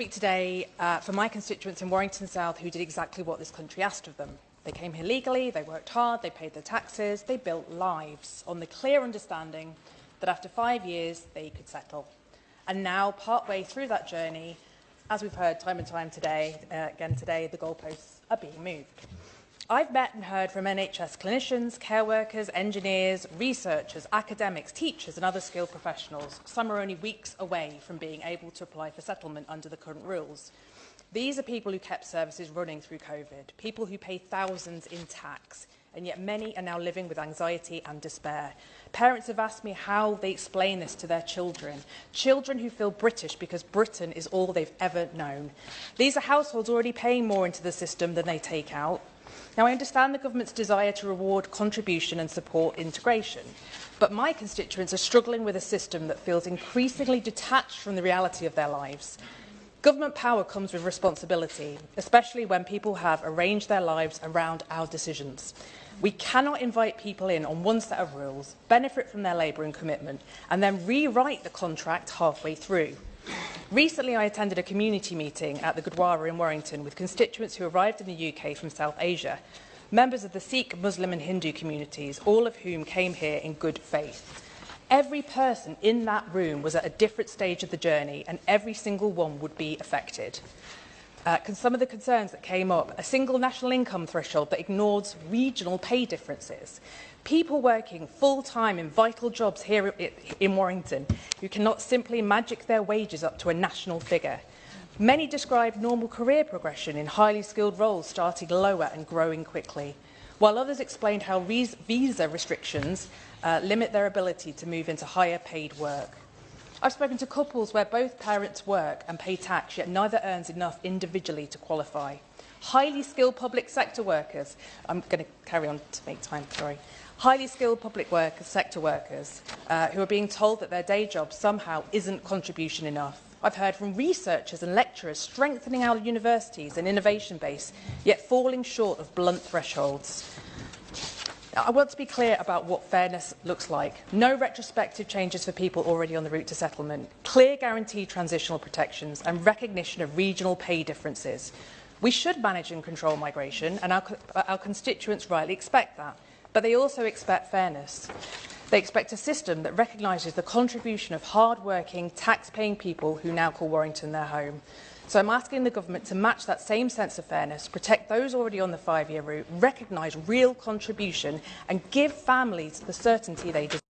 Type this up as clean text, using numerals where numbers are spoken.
Speak today for my constituents in Warrington South who did exactly what this country asked of them. They came here legally, they worked hard, they paid their taxes, they built lives on the clear understanding that after 5 years they could settle. And now, partway through that journey, as we've heard time and time today, the goalposts are being moved. I've met and heard from NHS clinicians, care workers, engineers, researchers, academics, teachers and other skilled professionals. Some are only weeks away from being able to apply for settlement under the current rules. These are people who kept services running through COVID, people who pay thousands in tax, and yet many are now living with anxiety and despair. Parents have asked me how they explain this to their children, children who feel British because Britain is all they've ever known. These are households already paying more into the system than they take out. Now, I understand the government's desire to reward contribution and support integration, but my constituents are struggling with a system that feels increasingly detached from the reality of their lives. Government power comes with responsibility, especially when people have arranged their lives around our decisions. We cannot invite people in on one set of rules, benefit from their labour and commitment, and then rewrite the contract halfway through. Recently, I attended a community meeting at the Gurdwara in Warrington with constituents who arrived in the UK from South Asia, members of the Sikh, Muslim and Hindu communities, all of whom came here in good faith. Every person in that room was at a different stage of the journey, and every single one would be affected. Some of the concerns that came up: a single national income threshold that ignores regional pay differences, people working full-time in vital jobs here in Warrington who cannot simply magic their wages up to a national figure. Many described normal career progression in highly skilled roles starting lower and growing quickly, while others explained how visa restrictions limit their ability to move into higher paid work. I've spoken to couples where both parents work and pay tax, yet neither earns enough individually to qualify. Highly skilled public sector workers, I'm going to carry on to make time, sorry. Highly skilled sector workers who are being told that their day job somehow isn't contribution enough. I've heard from researchers and lecturers strengthening our universities and innovation base, yet falling short of blunt thresholds. I want to be clear about what fairness looks like. No retrospective changes for people already on the route to settlement, clear guaranteed transitional protections and recognition of regional pay differences. We should manage and control migration, and our constituents rightly expect that. But they also expect fairness. They expect a system that recognises the contribution of hard-working, tax-paying people who now call Warrington their home. So I'm asking the government to match that same sense of fairness, protect those already on the 5-year route, recognise real contribution and give families the certainty they deserve.